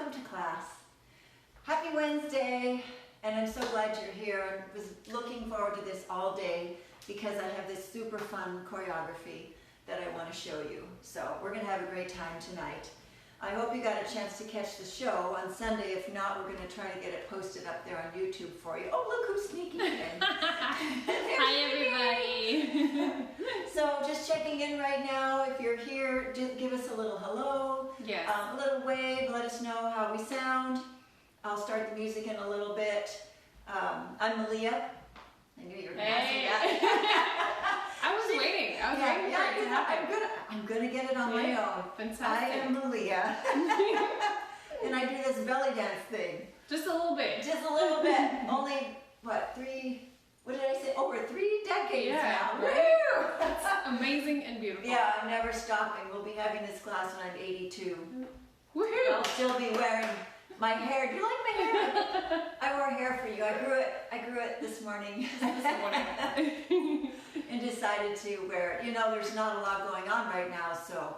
welcome to class. Happy Wednesday, and I'm so glad you're here. I was looking forward to this all day because I have this super fun choreography that I want to show you. So we're going to have a great time tonight. I hope you got a chance to catch the show on Sunday. If not, we're going to try to get it posted up there on YouTube for you. Oh, look who's sneaking in. Hi, everybody. So just checking in right now. If you're here, just give us a little hello. Yes. A little wave. Let us know how we sound. I'll start the music in a little bit. I'm Meleah. I knew you were going to ask me that. I was waiting. I was waiting for it to happen. I'm gonna get it on my own. Fantastic. I am Meleah. And I do this belly dance thing. Just a little bit. Just a little bit. Only, what did I say? Over 3 decades now. Right? Woo! That's amazing and beautiful. Yeah, I'm never stopping. We'll be having this class when I'm 82. Woohoo! I'll still be wearing my hair. Do you like my hair? I wore hair for you. I grew it this morning. And decided to wear it. You know, there's not a lot going on right now, so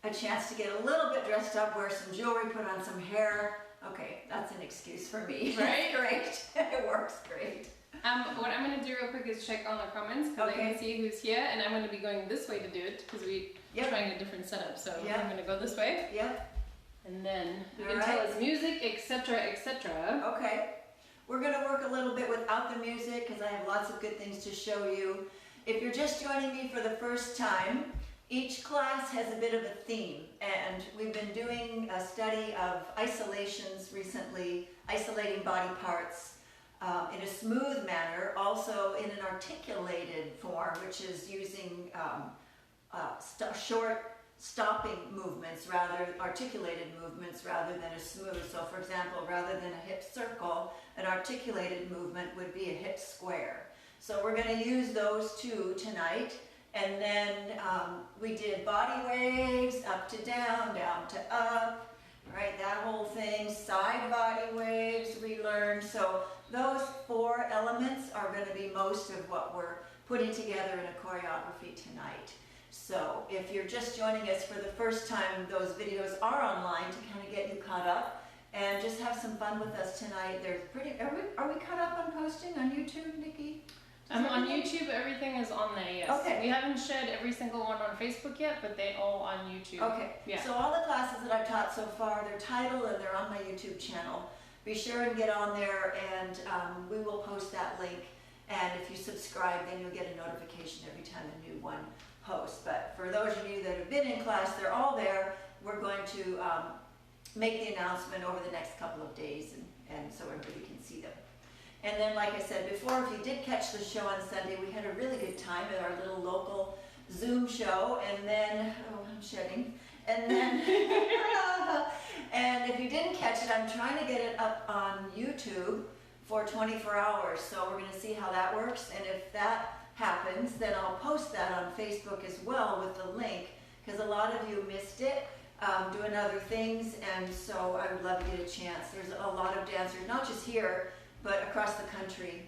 a chance to get a little bit dressed up, wear some jewelry, put on some hair. Okay, that's an excuse for me. Right? Great. It works great. What I'm going to do real quick is check all the comments because I can see who's here, and I'm going to be going this way to do it because we're trying a different setup. So I'm going to go this way. Yep. And then you can tell us music, etc., etc. Okay. We're going to work a little bit without the music because I have lots of good things to show you. If you're just joining me for the first time, each class has a bit of a theme, and we've been doing a study of isolations recently, isolating body parts in a smooth manner, also in an articulated form, which is using short stopping movements, articulated movements rather than a smooth. So for example, rather than a hip circle, an articulated movement would be a hip square. So we're going to use those two tonight, and then we did body waves, up to down, down to up, right, that whole thing, side body waves we learned. So those 4 elements are going to be most of what we're putting together in a choreography tonight. So if you're just joining us for the first time, those videos are online to kind of get you caught up and just have some fun with us tonight. Are we caught up on posting on YouTube, Nikki? On YouTube, everything is on there, yes. Okay. We haven't shared every single one on Facebook yet, but they're all on YouTube. Okay. Yeah. So all the classes that I've taught so far, they're titled and they're on my YouTube channel. Be sure and get on there, and we will post that link. And if you subscribe, then you'll get a notification every time a new one posts. But for those of you that have been in class, they're all there. We're going to make the announcement over the next couple of days, and so everybody can see them. And then, like I said before, if you did catch the show on Sunday, we had a really good time at our little local Zoom show. And then, oh, I'm shedding. And then, and if you didn't catch it, I'm trying to get it up on YouTube for 24 hours. So we're going to see how that works. And if that happens, then I'll post that on Facebook as well with the link, because a lot of you missed it doing other things. And so I would love to get a chance. There's a lot of dancers, not just here, but across the country.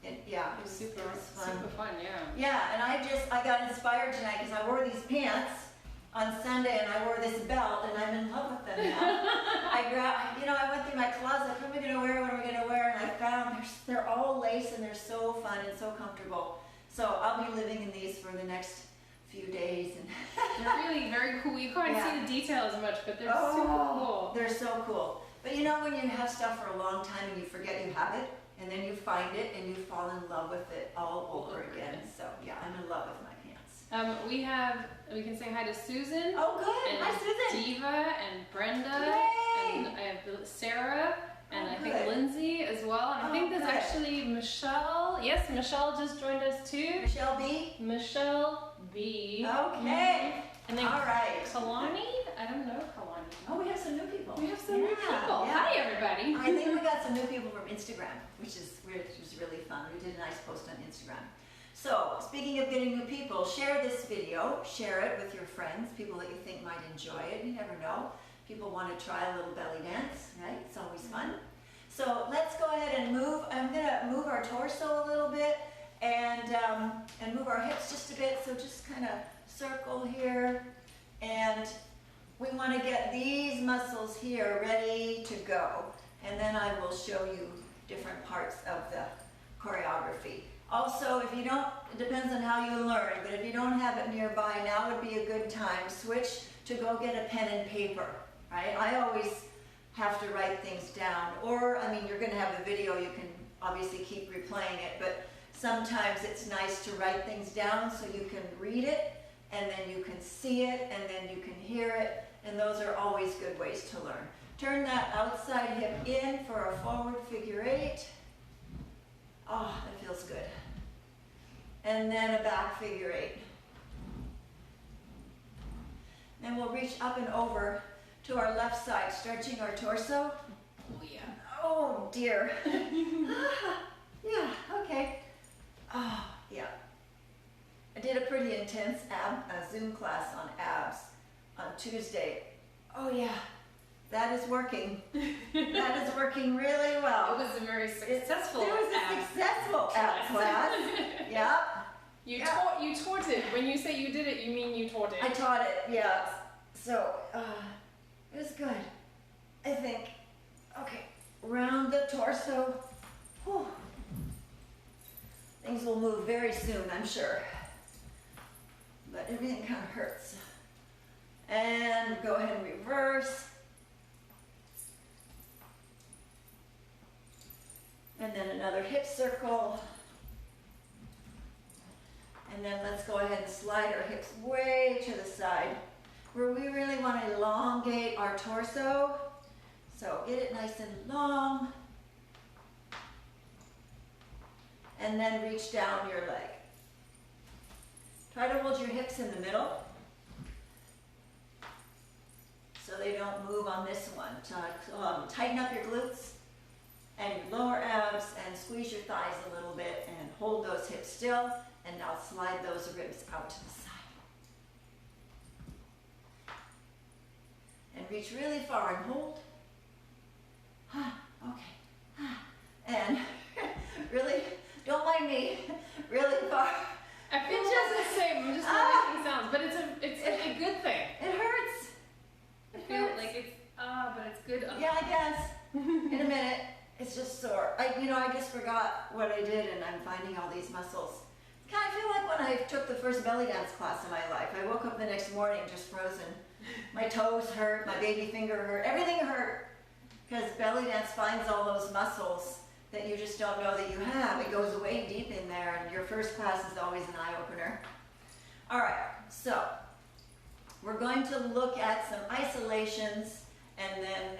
And yeah, it was super fun. Super fun, yeah. Yeah, and I got inspired tonight because I wore these pants on Sunday and I wore this belt, and I'm in love with them now. I went through my closet, what am I going to wear, what am I going to wear, and I found they're all lace and they're so fun and so comfortable. So I'll be living in these for the next few days. And they're really very cool. You can't see the details much, but they're super cool. They're so cool. But you know when you have stuff for a long time and you forget you have it, and then you find it and you fall in love with it all over again. So yeah, I'm in love with my pants. We can say hi to Susan. Oh good, and hi Susan. Diva and Brenda. Yay! And I have Sarah and I think good. Lindsay as well. And I think there's actually Michelle. Yes, Michelle just joined us too. Michelle B. Michelle B. Okay. And then all right. Kalani? I don't know Kalani. Oh, we have some new people. We have some new people. Yeah. Hi, everybody. I think we got some new people from Instagram, which was really fun. We did a nice post on Instagram. So, speaking of getting new people, share this video. Share it with your friends, people that you think might enjoy it. You never know. People want to try a little belly dance, right? It's always fun. So, let's go ahead and move. I'm going to move our torso a little bit and move our hips just a bit. So, just kind of circle here and we want to get these muscles here ready to go. And then I will show you different parts of the choreography. Also, if you don't, it depends on how you learn, but if you don't have it nearby, now would be a good time. Switch to go get a pen and paper, right? I always have to write things down. Or, I mean, you're going to have the video, you can obviously keep replaying it, but sometimes it's nice to write things down so you can read it, and then you can see it, and then you can hear it, and those are always good ways to learn. Turn that outside hip in for a forward figure 8. Oh, that feels good. And then a back figure 8. Then we'll reach up and over to our left side, stretching our torso. Oh yeah. Oh dear. Yeah, okay. Oh, yeah. I did a pretty intense Zoom class on abs on Tuesday. Oh yeah, that is working. That is working really well. It was a very successful It was a successful ab class. Yeah. You taught it. When you say you did it, you mean you taught it. I taught it, yeah. So, it was good. I think. Okay, round the torso. Whew. Things will move very soon, I'm sure. But everything kind of hurts. And go ahead and reverse. And then another hip circle. And then let's go ahead and slide our hips way to the side, where we really want to elongate our torso. So get it nice and long. And then reach down your leg. Try to hold your hips in the middle so they don't move on this one. Tighten up your glutes and your lower abs and squeeze your thighs a little bit and hold those hips still, and now slide those ribs out to the side. And reach really far and hold. Okay. And really, don't mind me, really far. I feel just the same. I'm just not making sounds, but it's a good thing. It hurts. I feel like it's but it's good. Yeah, I guess. In a minute, it's just sore. I just forgot what I did, and I'm finding all these muscles. Kind of feel like when I took the first belly dance class in my life. I woke up the next morning just frozen. My toes hurt, my baby finger hurt, everything hurt. Because belly dance finds all those muscles that you just don't know that you have. It goes way deep in there, and your first class is always an eye-opener. All right, so we're going to look at some isolations and then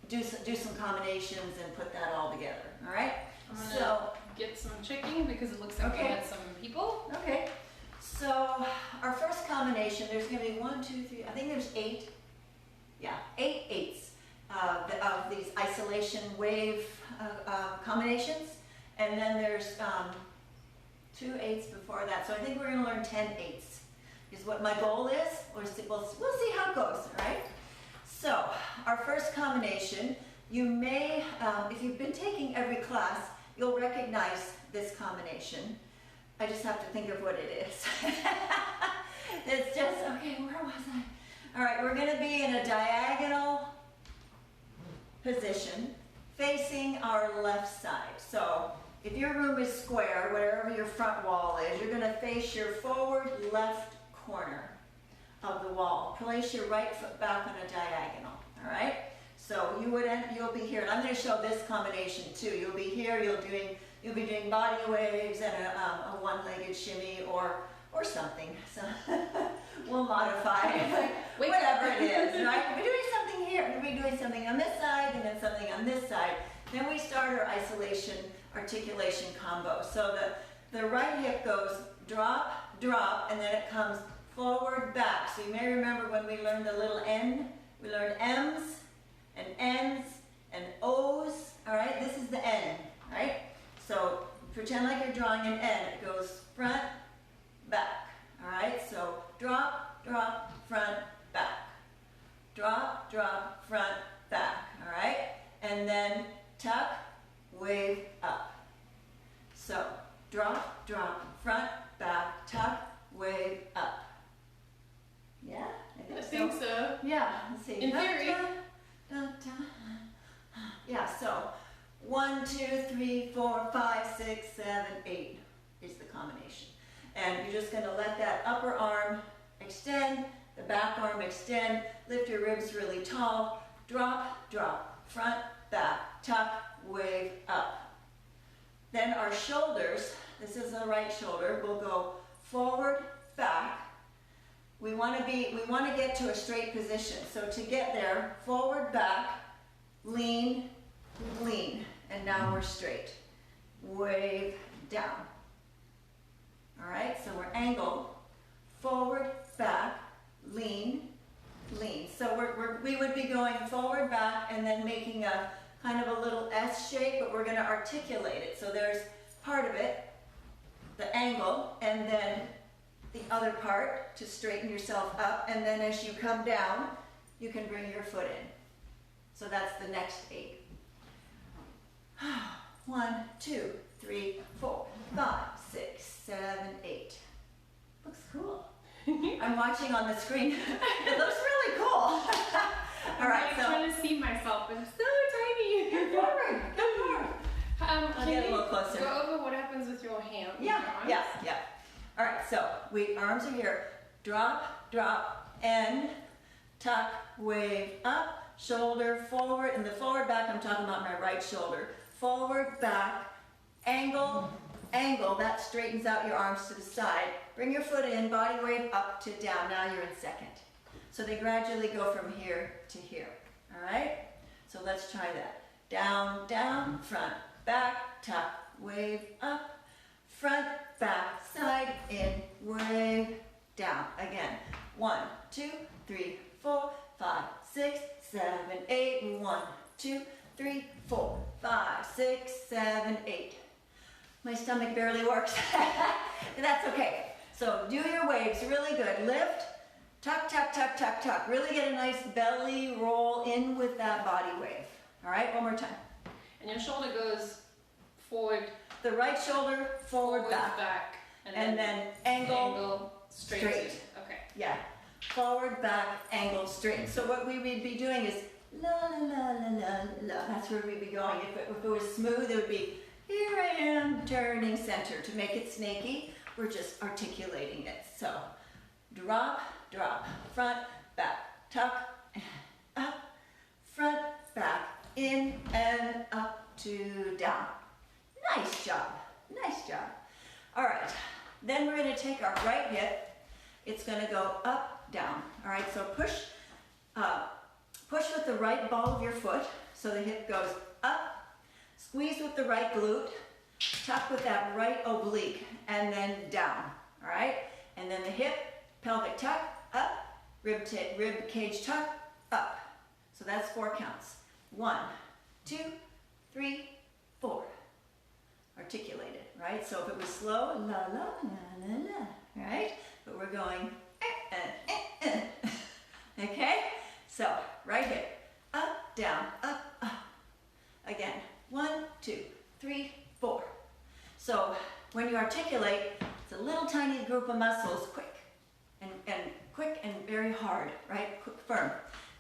do some combinations and put that all together, all right? I'm gonna get some checking because it looks like we had some people. Okay, so our first combination, there's going to be 1, 2, 3, I think there's 8. Yeah, 8 eights of these isolation wave combinations, and then there's 2 eights before that. So I think we're going to learn 10 eights is what my goal is. We'll see how it goes, all right? So our first combination, you may, if you've been taking every class, you'll recognize this combination. I just have to think of what it is. It's just, okay, where was I? All right, we're going to be in a diagonal position facing our left side. So if your room is square, whatever your front wall is, you're going to face your forward left corner of the wall. Place your right foot back on a diagonal, all right? So you'll be here, and I'm going to show this combination too. You'll be here, you'll be doing body waves and a one-legged shimmy or something. So we'll modify whatever it is, right? We're doing something here. We'll be doing something on this side and then something on this side. Then we start our isolation articulation combo. So the right hip goes drop, drop, and then it comes forward, back. So you may remember when we learned the little N, we learned M's and N's and O's. All right, this is the N, right? So pretend like you're drawing an N. It goes front, back. All right, so drop, drop, front, back. Drop, drop, front, back. All right, and then tuck, wave, up. So drop, drop, front, back, tuck, wave, up. Yeah? I think so. Yeah, let's see. In theory. Yeah, so 1, 2, 3, 4, 5, 6, 7, 8 is the combination. And you're just going to let that upper arm extend, the back arm extend, lift your ribs really tall, drop, drop, front, back, tuck, wave, up. Then our shoulders, this is the right shoulder, will go forward, back. We want to get to a straight position. So to get there, forward, back, lean, lean, and now we're straight. Wave, down. All right, so we're angled, forward, back, lean, lean. So we would be going forward, back, and then making a kind of a little S shape, but we're going to articulate it. So there's part of it, the angle, and then the other part to straighten yourself up, and then as you come down, you can bring your foot in. So that's the next 8. 1, 2, 3, 4, 5, 6, 7, 8. Looks cool. I'm watching on the screen. It looks really cool. All right, I'm trying to see myself. I'm so tiny. Come forward. Come forward. Can get a you little closer. go over what happens with your hands? Yeah, yeah, yeah. All right, so arms are here. Drop, drop, and tuck, wave, up, shoulder, forward. And the forward, back, I'm talking about my right shoulder. Forward, back, angle, angle. That straightens out your arms to the side. Bring your foot in, body wave up to down. Now you're in second. So they gradually go from here to here. All right? So let's try that. Down, down, front, back, tuck, wave, up, front, back, side, in, wave, down. Again. 1, 2, 3, 4, 5, 6, 7, 8. 1, 2, 3, 4, 5, 6, 7, 8. My stomach barely works. That's okay. So do your waves really good. Lift, tuck, tuck, tuck, tuck, tuck. Really get a nice belly roll in with that body wave. All right, one more time. And your shoulder goes forward. The right shoulder, forward, back. And then angle, straight. Okay. Yeah. Forward, back, angle, straight. So what we would be doing is la, la, la, la, la, la. That's where we'd be going. If it was smooth, it would be here I am, turning center. To make it snaky, we're just articulating it. So drop, drop, front, back, tuck, up, front, back, in, and up to down. Nice job, nice job. All right, then we're gonna take our right hip. It's gonna go up, down. All right, so push with the right ball of your foot, so the hip goes up, squeeze with the right glute, tuck with that right oblique, and then down, all right? And then the hip, pelvic tuck, up, rib cage tuck, up. So that's 4 counts. 1, 2, 3, 4. Articulate it, right? So if it was slow, la, la, la, la, la, right? But we're going, okay? So, right hip, up, down, up, up. Again, 1, 2, 3, 4. So, when you articulate, it's a little tiny group of muscles, quick and very hard, right? Quick, firm.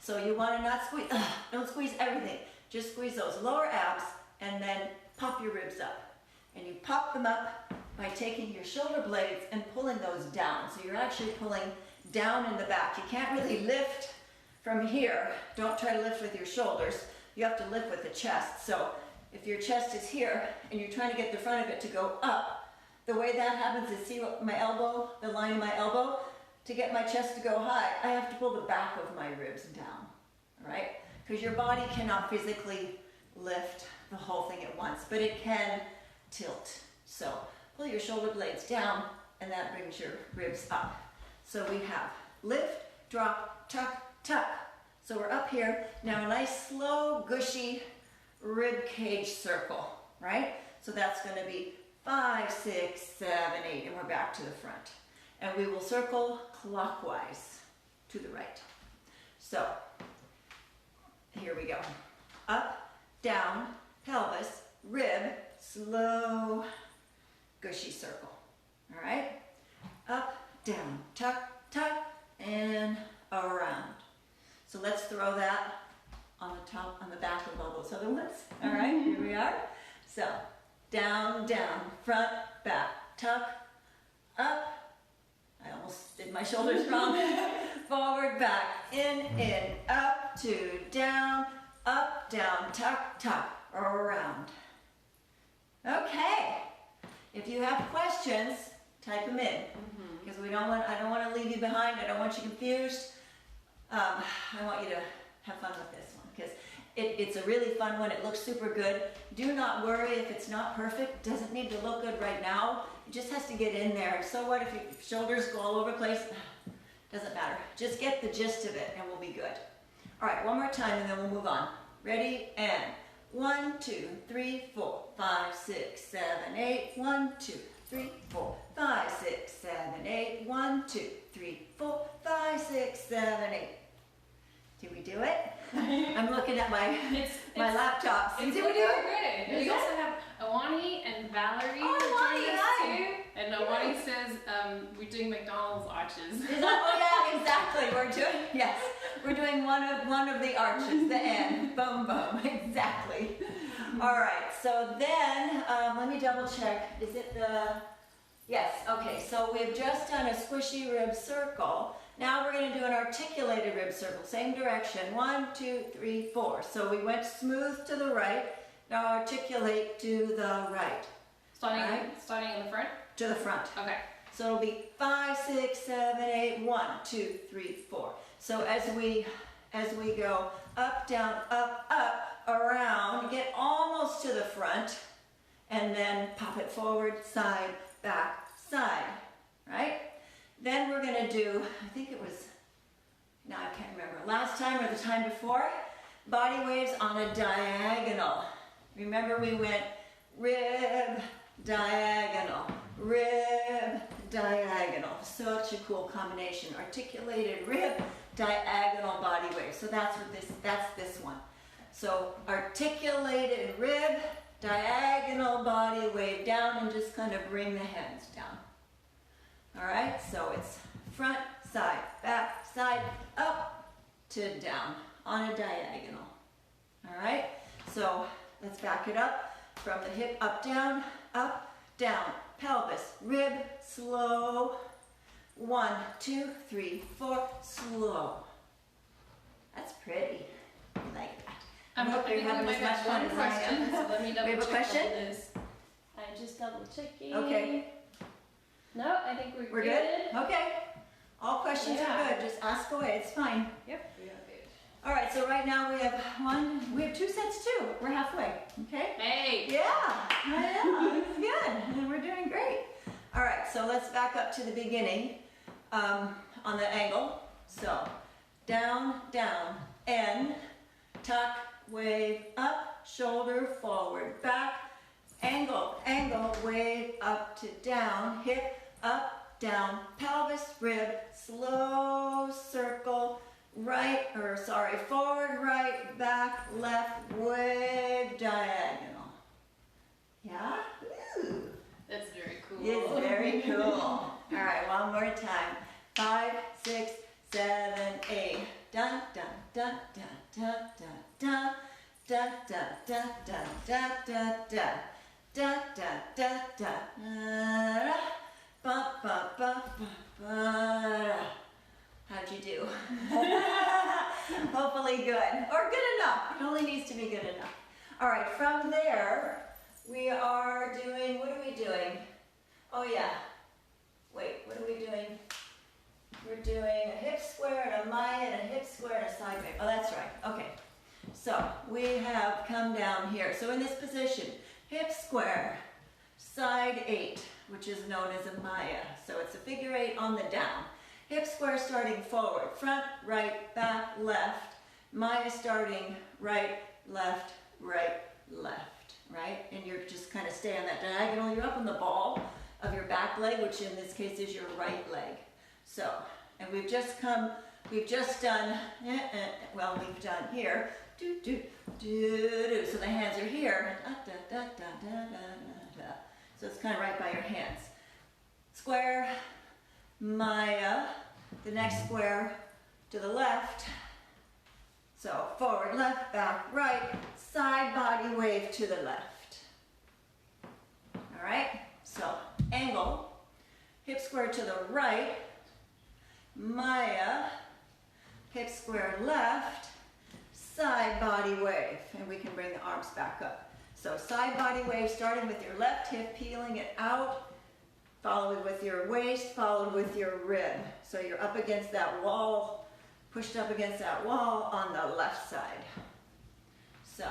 So you want to not squeeze, don't squeeze everything. Just squeeze those lower abs and then pop your ribs up. And you pop them up by taking your shoulder blades and pulling those down. So you're actually pulling down in the back. You can't really lift from here. Don't try to lift with your shoulders. You have to lift with the chest. So if your chest is here and you're trying to get the front of it to go up, the way that happens is, see what my elbow, the line of my elbow? To get my chest to go high, I have to pull the back of my ribs down, all right? Because your body cannot physically lift the whole thing at once, but it can tilt. So pull your shoulder blades down, and that brings your ribs up. So we have lift, drop, tuck, tuck. So we're up here. Now a nice, slow, gushy rib cage circle, right? So that's going to be 5, 6, 7, 8, and we're back to the front. And we will circle clockwise to the right. So, here we go. Up, down, pelvis, rib, slow, gushy circle. All right? Up, down, tuck, tuck, and around. So let's throw that on the top, on the back of all those other ones. All right, here we are. So down, down, front, back, tuck, up. I almost did my shoulders wrong. Forward, back, in, up, two, down, up, down, tuck, tuck, around. Okay. If you have questions, type them in, because I don't want to leave you behind. I don't want you confused. I want you to have fun with this one, because it's a really fun one. It looks super good. Do not worry if it's not perfect. It doesn't need to look good right now. It just has to get in there. So what if your shoulders go all over the place? Doesn't matter. Just get the gist of it and we'll be good. All right, one more time and then we'll move on. Ready? And 1, 2, 3, 4, 5, 6, 7, 8. 1, 2, 3, 4, 5, 6, 7, 8. 1, 2, 3, 4, 5, 6, 7, 8. Did we do it? I'm looking at my laptop. It's Did we do it? Great. We also have Awani and Valerie Awani, joining us hi. too. And Awani says we're doing McDonald's arches. Oh yeah, exactly. We're doing one of the arches, the end. Boom, boom. Exactly. All right. So then, let me double check. Is it the? Yes. Okay. So we've just done a squishy rib circle. Now we're going to do an articulated rib circle, same direction. 1, 2, 3, 4. So we went smooth to the right. Now articulate to the right. Starting in the front? To the front. Okay. So it'll be 5, 6, 7, 8, 1, 2, 3, 4. So as we go up, down, up, around, get almost to the front, and then pop it forward, side, back, side, right? Then we're going to do, I think it was, now I can't remember, last time or the time before, body waves on a diagonal. Remember we went rib, diagonal, rib, diagonal. Such a cool combination. Articulated rib, diagonal body wave. So that's this one. So articulated rib, diagonal body wave down, and just kind of bring the hands down. All right, so it's front, side, back, side, up to down on a diagonal. All right, so let's back it up from the hip up, down, pelvis, rib, slow. 1, 2, 3, 4, slow. That's pretty. I like that. I hope you're having as much fun as I am. So let me double We have a check question? all this. I'm just double checking. Okay. No, I think we're good? Okay. All questions Yeah. are good. Just ask away. It's fine. Yep, we are good. All right, so right now we have 2 sets too. We're halfway. Okay? Hey! Yeah, I know. It's good. And we're doing great. All right, so let's back up to the beginning on the angle. So down, down, N, tuck, wave, up, shoulder, forward, back, angle, angle, wave, up to down, hip, up, down, pelvis, rib, slow circle, forward, right, back, left, wave, diagonal. Yeah? Ooh. That's very cool. It's very cool. All right, one more time. 5, 6, 7, 8. Dun, dun, dun, dun, dun, dun, dun, dun, dun, dun, dun, dun, dun. Da da da da. Ba ba ba ba. How'd you do? Hopefully good, or good enough. It only needs to be good enough. All right. From there, we are doing. What are we doing? Oh yeah. Wait. What are we doing? We're doing a hip square and a Maya and a hip square and a side wave. Oh, that's right. Okay. So we have come down here. So in this position. Hip square, side 8, which is known as a Maya. So it's a figure 8 on the down. Hip square starting forward, front, right, back, left. Maya starting right, left, right, and you're just kind of stay on that diagonal. You're up on the ball of your back leg, which in this case is your right leg. So, and we've just done here. Do, do, do, do. So the hands are here. Da, da, da, da, da, da, da. So it's kind of right by your hands. Square, Maya. The next square to the left. So forward, left, back, right, side body wave to the left. All right, so angle, hip square to the right, Maya, hip square left, side body wave, and we can bring the arms back up. So side body wave, starting with your left hip, peeling it out, followed with your waist, followed with your rib. So you're up against that wall, pushed up against that wall on the left side. So,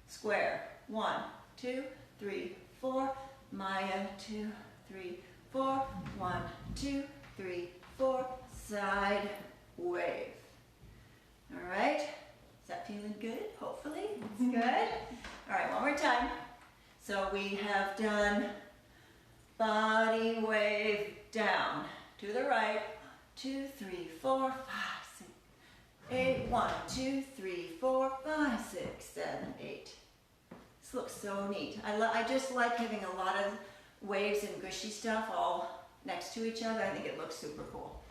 square, 1, 2, 3, 4, Maya, 2, 3, 4, 1, 2, 3, 4, side wave. All right, is that feeling good? Hopefully, it's good. All right, one more time. So we have done body wave down to the right, 2, 3, 4, 5, 6, 8, 1, 2, 3, 4, 5, 6, 7, 8. This looks so neat. I just like having a lot of waves and gushy stuff all next to each other. I think it looks super cool.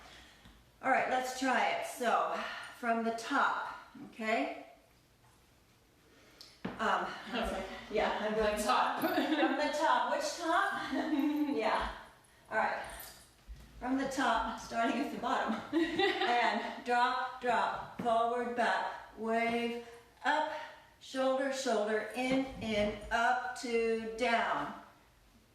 All right, let's try it. So from the top, okay? Yeah, I'm going top. From the top. Which top? Yeah. All right. From the top, starting at the bottom. And drop, drop, forward, back, wave, up, shoulder, shoulder, in, up to down.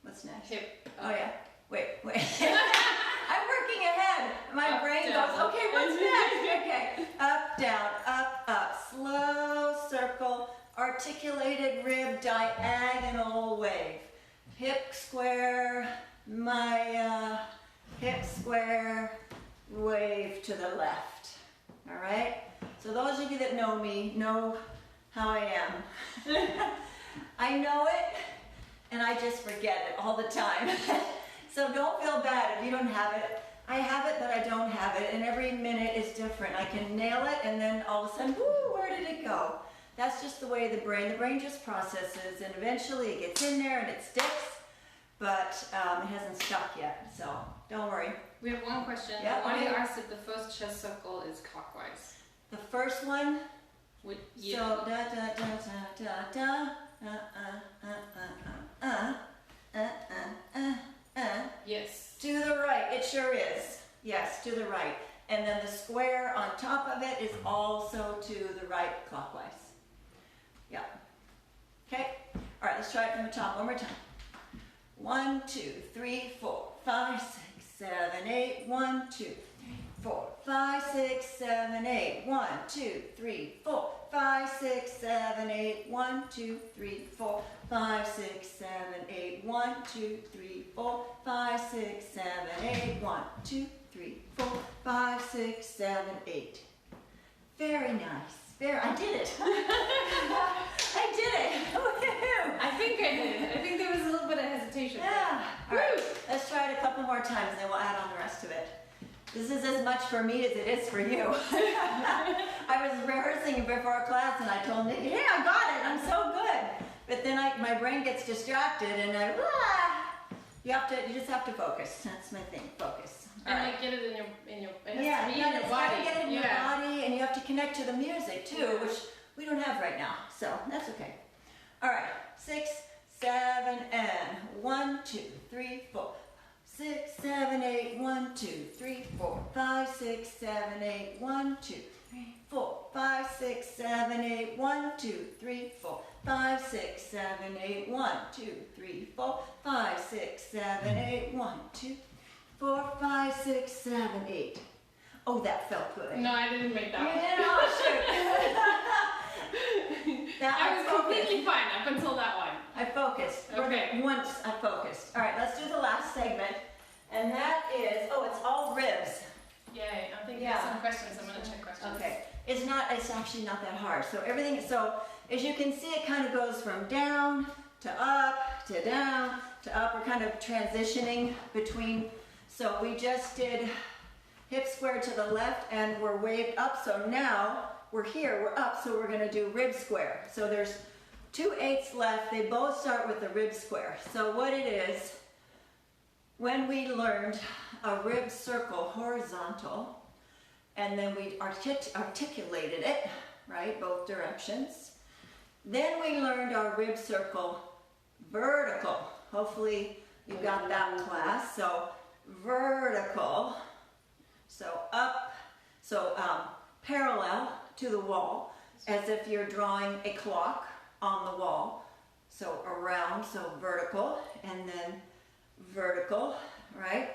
What's next? Hip. Oh yeah. Wait. I'm working ahead. My Up, brain down. goes, okay, what's next? Okay. Up, down, up. Slow circle, articulated rib, diagonal wave. Hip square, Maya, hip square, wave to the left. All right? So those of you that know me know how I am. I know it, and I just forget it all the time. So don't feel bad if you don't have it. I have it, but I don't have it, and every minute is different. I can nail it, and then all of a sudden, whoo, where did it go? That's just the way the brain just processes, and eventually it gets in there and it sticks, but it hasn't stuck yet, so don't worry. We have one question. Yeah, Why do you okay. ask if the first chest circle is clockwise? The first one, With so da da da da da da, Yes. to the right, it sure is. Yes, to the right. And then the square on top of it is also to the right clockwise. Yeah. Okay. All right, let's try it from the top one more time. 1, 2, 3, 4, 5, 6, 7, 8. 1, 2, 3, 4, 5, 6, 7, 8. 1, 2, 3, 4, 5, 6, 7, 8. 1, 2, 3, 4, 5, 6, 7, 8. 1, 2, 3, 4, 5, 6, 7, 8. 1, 2, 3, 4, 5, 6, 7, 8. Very nice. I did it. I did it. Woo-hoo. I think I did. I think there was a little bit of hesitation. Yeah. All right. Let's try it a couple more times, and then we'll add on the rest of it. This is as much for me as it is for you. I was rehearsing before class, and I told Nikki, "Hey, I got it. I'm so good." But then my brain gets distracted, and you just have to focus. That's my thing. Focus. And like get it in your it has Yeah, to be you in your body. gotta get it in your body, and you have to connect to the music too, which we don't have right now. So that's okay. All right, 6, 7, and 1, 2, 3, 4, 6, 7, 8. 1, 2, 3, 4, 5, 6, 7, 8. 1, 2, 3, 4, 5, 6, 7, 8. 1, 2, 3, 4, 5, 6, 7, 8. 1, 2, 3, 4, 5, 6, 7, 8. 1, 2, 4, 5, 6, 7, 8. Oh, that felt good. No, I didn't make that one. That I was completely fine up until that one. I focused. Okay. Once I focused. All right, let's do the last segment. And that is, it's all ribs. Yay, I'm thinking of some questions. I'm going to check questions. Okay. It's actually not that hard. So as you can see, it kind of goes from down to up to down to up. We're kind of transitioning between. So we just did hip square to the left and we're waved up. So now we're here, we're up, so we're gonna do rib square. So there's 2 8s left. They both start with the rib square. So what it is, when we learned a rib circle horizontal, and then we articulated it, right, both directions. Then we learned our rib circle vertical. Hopefully you got that class. So vertical, so up, so parallel to the wall, as if you're drawing a clock on the wall. So around, so vertical, and then vertical, right?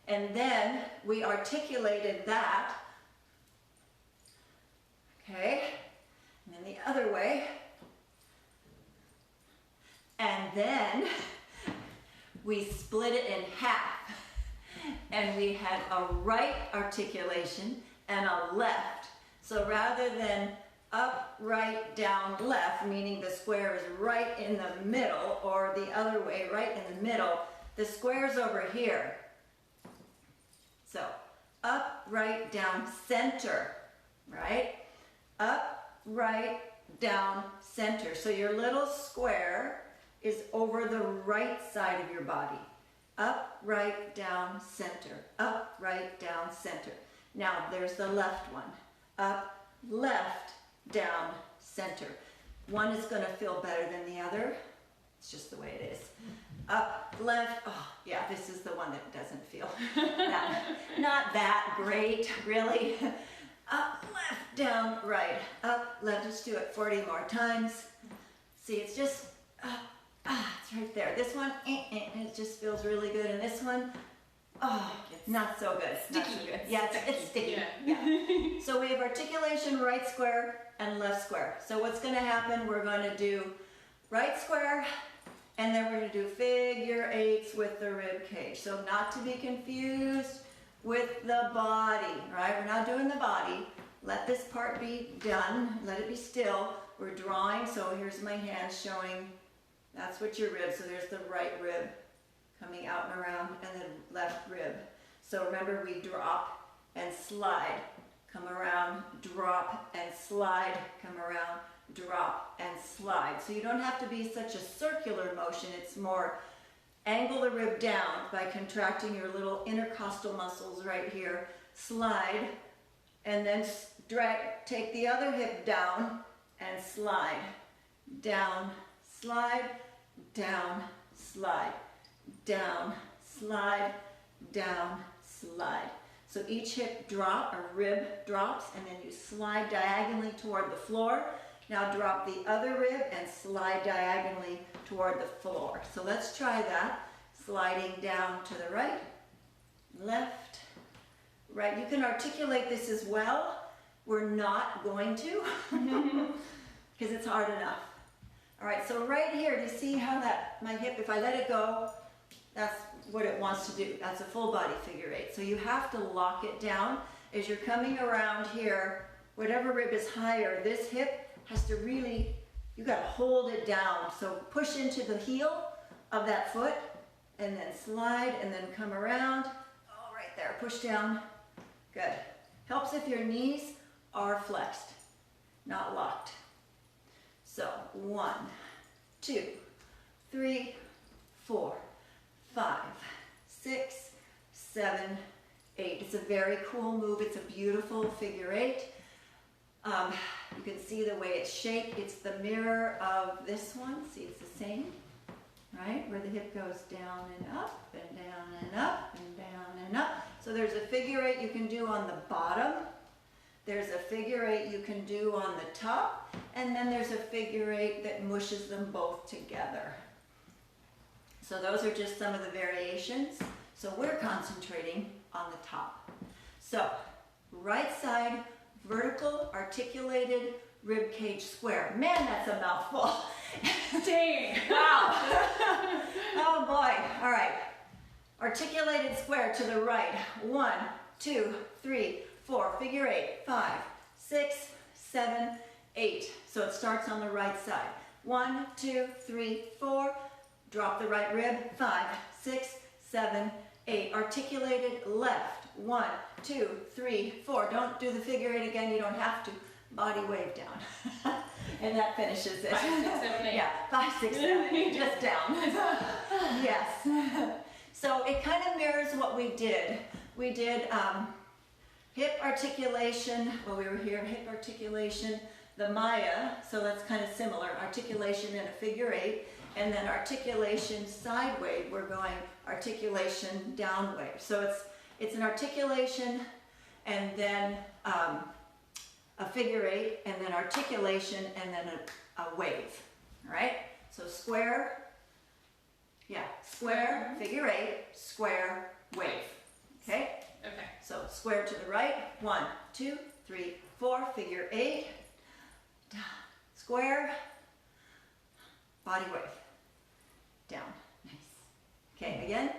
And then we articulated that, okay? And then the other way. And then we split it in half. And we had a right articulation and a left. So rather than up, right, down, left, meaning the square is right in the middle, or the other way, right in the middle, the square's over here. So up, right, down, center, right? Up, right, down, center. So your little square is over the right side of your body. Up, right, down, center. Up, right, down, center. Now there's the left one. Up, left, down, center. One is going to feel better than the other. It's just the way it is. Up, left, oh yeah, this is the one that doesn't feel not that great, really. Up, left, down, right. Up, left, let's do it 40 more times. See, it's just, it's right there. This one, it just feels really good. And this one, oh, not so good. Sticky. Not so good. Yeah, it's sticky. Yeah. So we have articulation, right square and left square. So what's going to happen, we're going to do right square, and then we're going to do figure eights with the rib cage. So not to be confused with the body, right? We're not doing the body. Let this part be done. Let it be still. We're drawing. So here's my hand showing. That's what your rib. So there's the right rib coming out and around, and then left rib. So remember, we drop and slide, come around, drop and slide, come around, drop and slide. So you don't have to be such a circular motion. It's more angle the rib down by contracting your little intercostal muscles right here. Slide, and then take the other hip down and slide. Down, slide, down, slide. Down, slide, down, slide. So each hip drop, or rib drops, and then you slide diagonally toward the floor. Now drop the other rib and slide diagonally toward the floor. So let's try that. Sliding down to the right, left, right. You can articulate this as well. We're not going to, because it's hard enough. All right, so right here, do you see how my hip, if I let it go, that's what it wants to do. That's a full body figure eight. So you have to lock it down as you're coming around here. Whatever rib is higher, this hip has to really, you got to hold it down. So push into the heel of that foot, and then slide, and then come around. Oh, right there, push down. Good. Helps if your knees are flexed, not locked. So 1, 2, 3, 4, 5, 6, 7, 8. It's a very cool move. It's a beautiful figure eight. You can see the way it's shaped. It's the mirror of this one. See, it's the same, right? Where the hip goes down and up, and down and up, and down and up. So there's a figure eight you can do on the bottom. There's a figure eight you can do on the top. And then there's a figure eight that mushes them both together. So those are just some of the variations. So we're concentrating on the top. So right side, vertical, articulated, rib cage square. Man, that's a mouthful. Dang. Wow. Oh boy. All right. Articulated square to the right. 1, 2, 3, 4. Figure eight. 5, 6, 7, 8. So it starts on the right side. 1, 2, 3, 4. Drop the right rib. 5, 6, 7, 8. Articulated left. 1, 2, 3, 4. Don't do the figure eight again. You don't have to. Body wave down. And that finishes it. 5, 6, 7, 8. Yeah, 5, 6, 7, 8. Just down. Yes. So it kind of mirrors what we did. We did hip articulation, well we were here, hip articulation, the Meleah, so that's kind of similar, articulation in a figure 8, and then articulation side wave, we're going articulation down wave. So it's an articulation and then a figure 8, and then articulation, and then a wave, all right? So square, yeah, square, figure 8, square, wave, okay? Okay. So square to the right, 1, 2, 3, 4, figure 8, square, body wave, down, nice. Okay, again,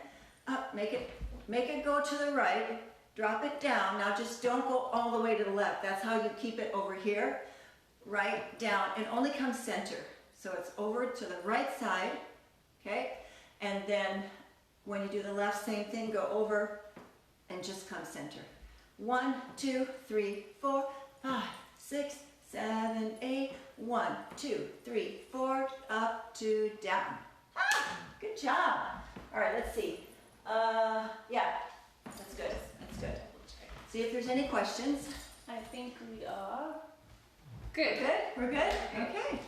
up, make it go to the right, drop it down. Now just don't go all the way to the left. That's how you keep it over here, right, down, and only come center. So it's over to the right side, okay? And then when you do the left, same thing, go over and just come center. 1, 2, 3, 4, 5, 6, 7, 8, 1, 2, 3, 4, up to down. Ah, good job. All right, let's see. Yeah, that's good. That's good. See if there's any questions. I think we are good. Good? We're good? Okay.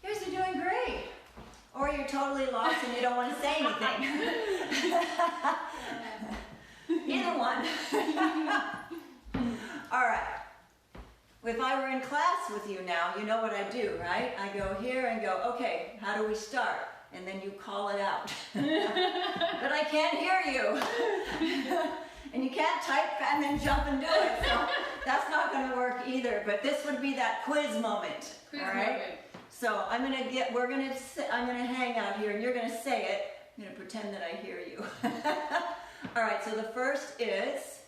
You guys are doing great. Or you're totally lost and you don't want to say anything. Either one. All right. If I were in class with you now, you know what I do, right? I go here and go, okay, how do we start? And then you call it out. But I can't hear you. And you can't type and then jump and do it. So that's not going to work either. But this would be that quiz moment. Quiz all right? moment. So I'm going to hang out here and you're going to say it. I'm going to pretend that I hear you. All right, so the first is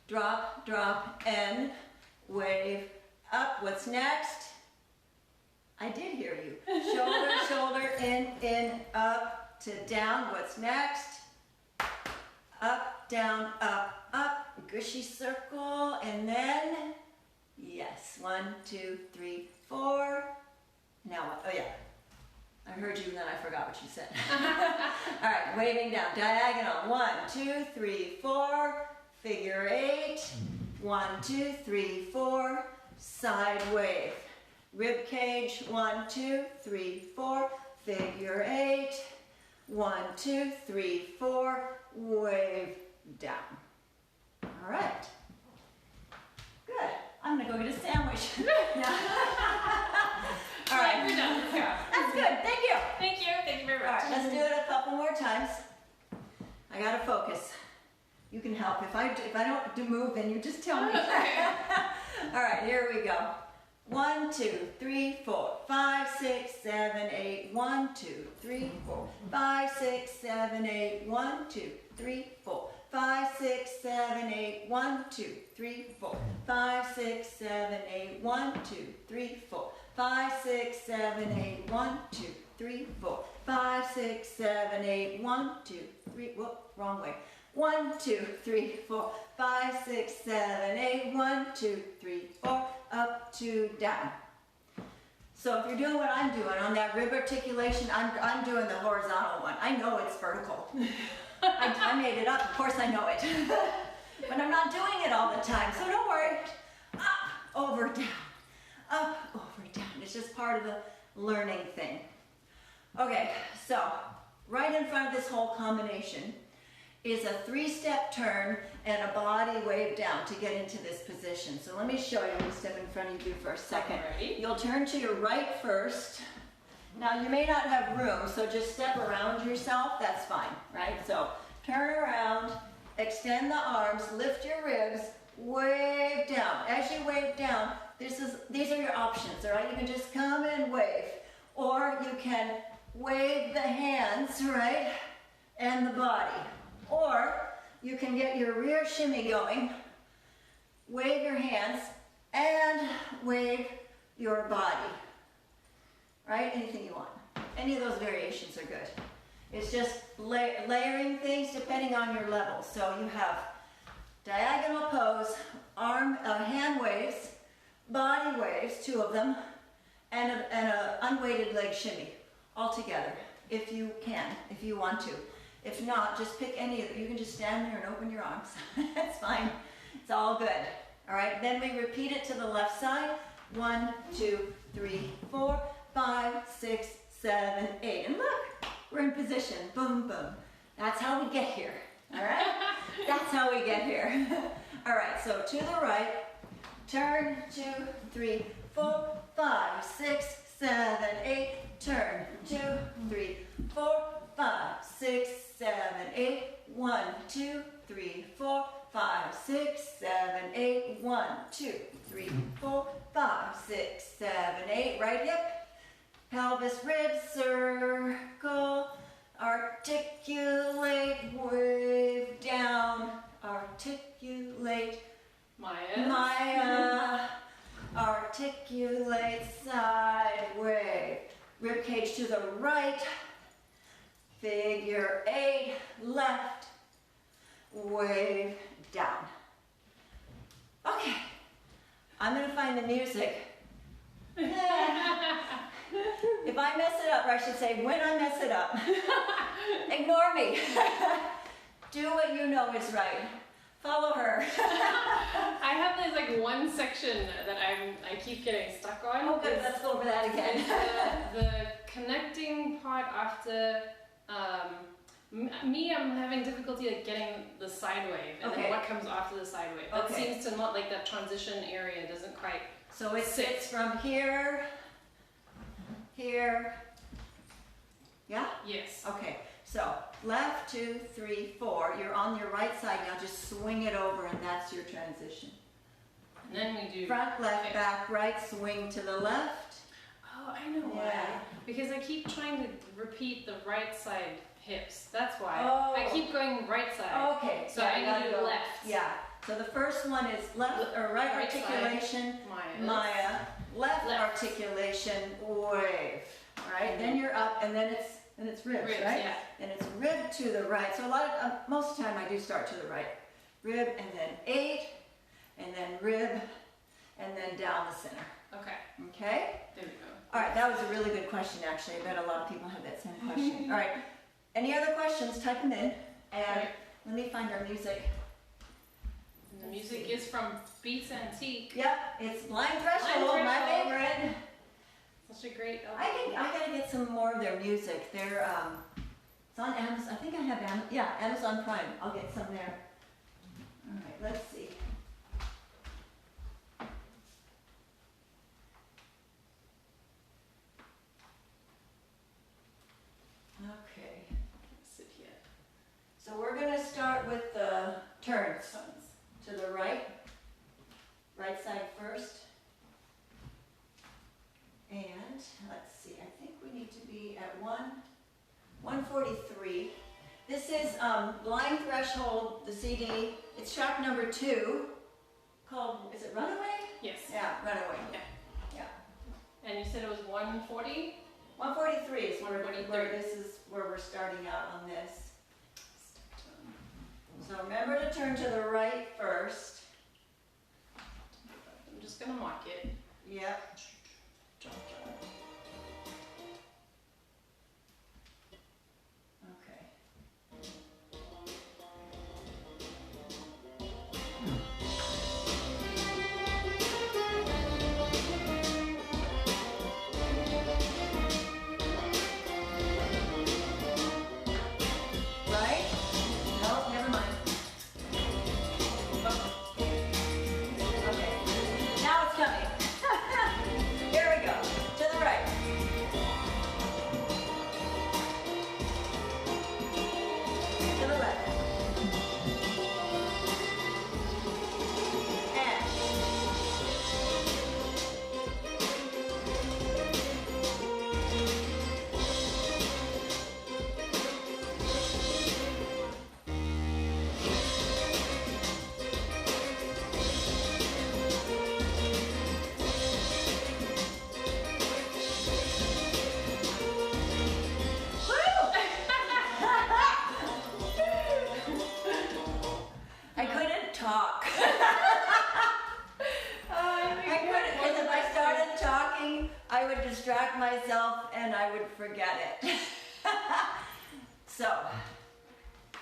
drop, drop, N, wave, up. What's next? I did hear you. Shoulder, shoulder, in, up to down. What's next? Up, down, up, gushy circle, and then, yes, 1, 2, 3, 4. Now what? Oh yeah, I heard you and then I forgot what you said. All right, waving down, diagonal, 1, 2, 3, 4, figure 8, 1, 2, 3, 4, side wave, rib cage, 1, 2, 3, 4, figure 8, 1, 2, 3, 4, wave down. All right. Good. I'm gonna go get a sandwich. All right. We're done. Let's go. That's good. Thank you. Thank you. Thank you very much. All right. Let's do it a couple more times. I gotta focus. You can help. If I don't move, then you just tell me. Okay. All right. Here we go. 1, 2, 3, 4, 5, 6, 7, 8. 1, 2, 3, 4, 5, 6, 7, 8. 1, 2, 3, 4, 5, 6, 7, 8. 1, 2, 3, 4, 5, 6, 7, 8. 1, 2, 3, 4, 5, 6, 7, 8. 1, 2, 3, 4, 5, 6, 7, 8. 1, 2, 3. Whoop, wrong way. 1, 2, 3, 4, 5, 6, 7, 8. 1, 2, 3, 4. Up to down. So if you're doing what I'm doing on that rib articulation, I'm doing the horizontal one. I know it's vertical. I made it up. Of course I know it. But I'm not doing it all the time. So don't worry. Up, over, down. Up, over, down. It's just part of the learning thing. Okay, so right in front of this whole combination is a 3-step turn and a body wave down to get into this position. So let me show you. I'm going to step in front of you for a second. Alrighty. You'll turn to your right first. Now you may not have room, so just step around yourself. That's fine, right? So turn around, extend the arms, lift your ribs, wave down. As you wave down, these are your options, all right? You can just come and wave, or you can wave the hands, right, and the body. Or you can get your rear shimmy going, wave your hands, and wave your body. Right? Anything you want. Any of those variations are good. It's just layering things depending on your level. So you have diagonal pose, hand waves, body waves, 2 of them, and a unweighted leg shimmy all together, if you can, if you want to. If not, just pick any of them. You can just stand there and open your arms. That's fine. It's all good. All right, then we repeat it to the left side. 1, 2, 3, 4, 5, 6, 7, 8. And look, we're in position. Boom, boom. That's how we get here. All right? That's how we get here. All right, so to the right, turn, 2, 3, 4, 5, 6, 7, 8. Turn, 2, 3, 4, 5, 6, 7, 8. 1, 2, 3, 4, 5, 6, 7, 8. 1, 2, 3, 4, 5, 6, 7, 8. Right hip, pelvis, ribs, circle, articulate, wave down, articulate, Maya, articulate, side wave, rib cage to the right, figure 8, left, wave down. Okay, I'm gonna find the music. If I mess it up, or I should say when I mess it up, ignore me. Do what you know is right. Follow her. I have this like one section that I keep getting stuck on. Oh good, let's go over that again. The connecting part after me, I'm having difficulty like getting the side wave and then what comes after the side wave. That seems to not like that transition area doesn't quite. So it sits from here, here. Yeah? Yes. Okay. So left, 2, 3, 4. You're on your right side now. Just swing it over, and that's your transition. And then we do front, left, back, right. Swing to the left. Oh, I know why. Because I keep trying to repeat the right side hips. That's why. Oh. I keep going right side. Okay. So I need to do left. Yeah. So the first one is left or right articulation, Maya. Left articulation, wave. All right. Then you're up, and then it's ribs, right? Yeah. And it's rib to the right. So most of the time I do start to the right. Rib and then 8, and then rib, and then down the center. Okay. Okay? There we go. All right, that was a really good question actually. I bet a lot of people have that same question. All right. Any other questions? Type them in. And let me find our music. And the music is from Beats Antique. Yep, it's Blind Threshold, my favorite. Such a great album. I gotta get some more of their music. They're it's on Amazon. I think I have Amazon Prime. I'll get some there. All right, let's see. Okay. Sit here. So we're gonna start with the turns to the right. Right side first. And let's see, I think we need to be at 143. This is Blind Threshold, the CD. It's track number 2 called, is it Runaway? Yes. Yeah, Runaway. Yeah. And you said it was 140? 143 is where 143. this is where we're starting out on this. So remember to turn to the right first. I'm just going to mark it. Yep. Distract myself and I would forget it. So,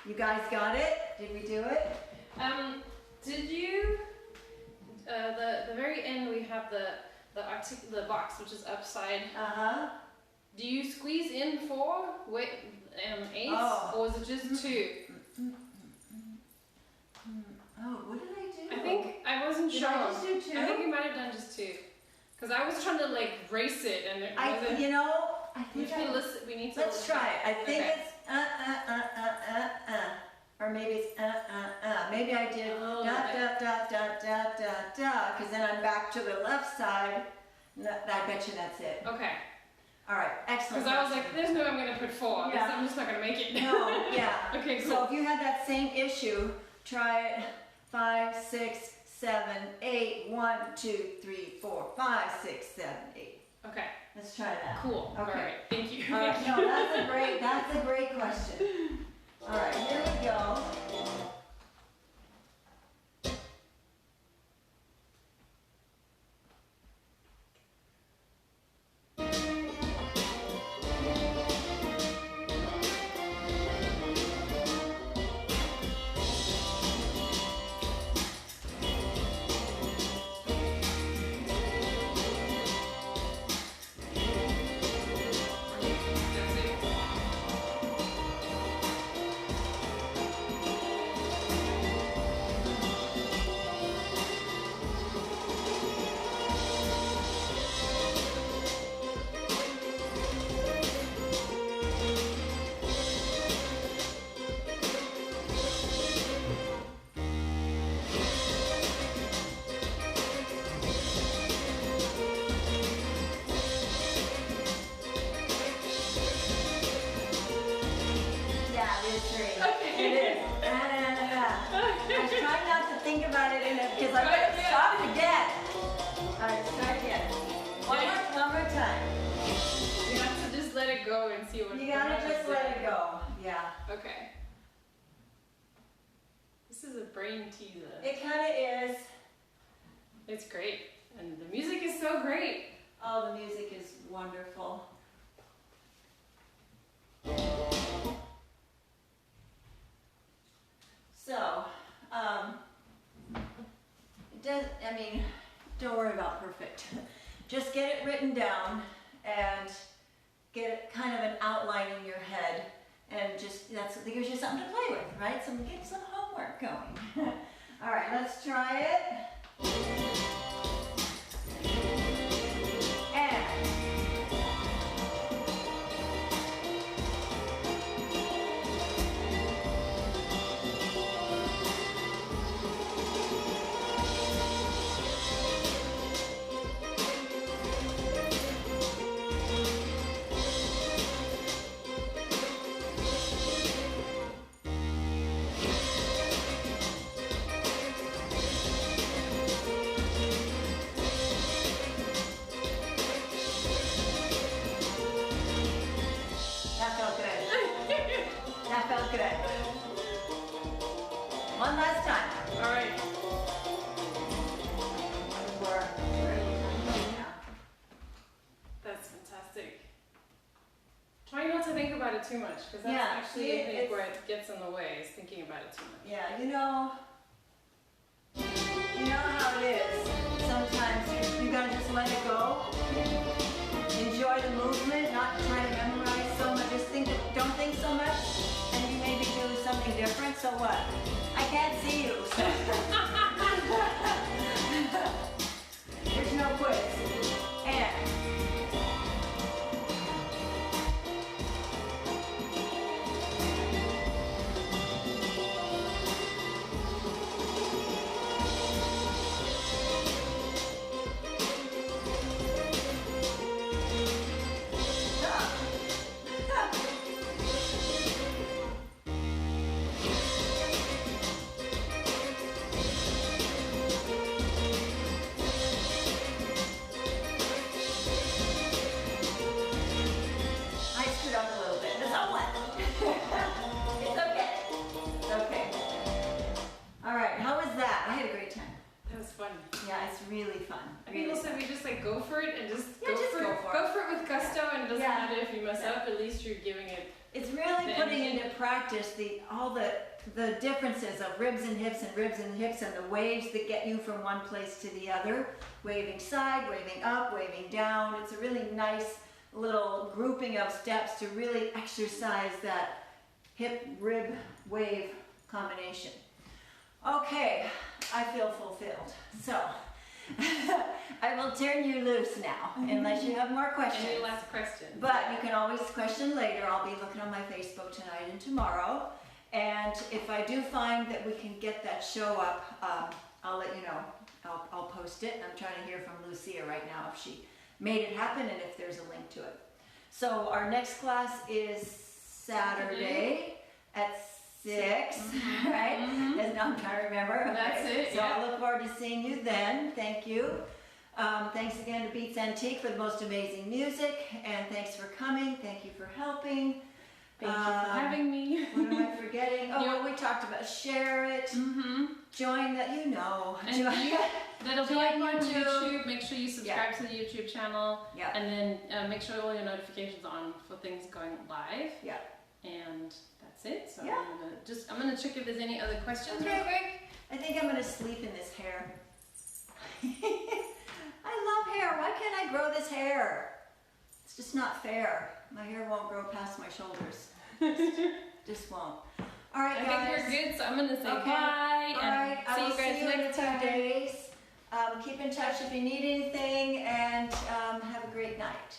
you guys got it? Did we do it? Did you, the very end we have the box which is upside. Do you squeeze in 4 eighths, or is it just 2? Oh, what did I do? I think I wasn't sure. Did I just do 2? I think you might have done just 2, because I was trying to like race it and it wasn't. You know, I think we need to. Let's try it. I think Okay. it's or maybe it's Maybe I did because then I'm back to the left side. I bet you that's it. Okay. All right, excellent. Because I was like, there's no way I'm going to put 4, because I'm just not going to make it. No, yeah. Okay, cool. So if you had that same issue, try it 5, 6, 7, 8. 1, 2, 3, 4, 5, 6, 7, 8. Okay. Let's try that. Cool. Okay. All right. Thank you. All right. No, that's a great question. All right, here we go. Because I'm going to stop again. All right, start again. One more time. You have to just let it go and see what. You gotta just let it go. Yeah. Okay. This is a brain teaser. It kind of is. It's great, and the music is so great. Oh, the music is wonderful. So, don't worry about perfect. Just get it written down and get it kind of an outline in your head, and just that gives you something to play with, right? Get some homework going. All right, let's try it. And one last time. All right. That's fantastic. Try not to think about it too much, because that's actually I think where it gets in the way, is thinking about it too much. Yeah, you know how it is. Sometimes you gotta just let it go. Enjoy the movement, not try to memorize so much. Just don't think so much, and you maybe do something different. So what? I can't see you. So. There's no quiz. And really fun. I think also we just like go for it and just go for it with gusto, and it doesn't matter if you mess up. At least you're giving it. It's really putting into practice all the the differences of ribs and hips and ribs and hips and the waves that get you from one place to the other. Waving side, waving up, waving down. It's a really nice little grouping of steps to really exercise that hip, rib, wave combination. Okay, I feel fulfilled. So, I will turn you loose now, unless you have more questions. Any last questions? But you can always question later. I'll be looking on my Facebook tonight and tomorrow. And if I do find that we can get that show up, I'll let you know. I'll post it. I'm trying to hear from Lucia right now if she made it happen and if there's a link to it. So our next class is Saturday at 6, right? And now I'm trying to remember. Okay. That's it. So I look forward to seeing you then. Thank you. Thanks again to Beats Antique for the most amazing music, and thanks for coming. Thank you for helping. Thank you for having me. What am I forgetting? Oh, well, we talked about share it. Join that, you know. And that'll be Join up on YouTube. YouTube. Make sure you subscribe to the YouTube channel. Yeah. And then make sure all your notifications are on for things going live. Yeah. And that's it. So Yeah. I'm gonna check if there's any other questions Okay. real quick. I think I'm gonna sleep in this hair. I love hair. Why can't I grow this hair? It's just not fair. My hair won't grow past my shoulders. Just won't. All right, I guys. think we're good, so I'm gonna say Okay. bye All and right. I see will you guys see you in a next few time. days. Keep in touch if you need anything, and have a great night.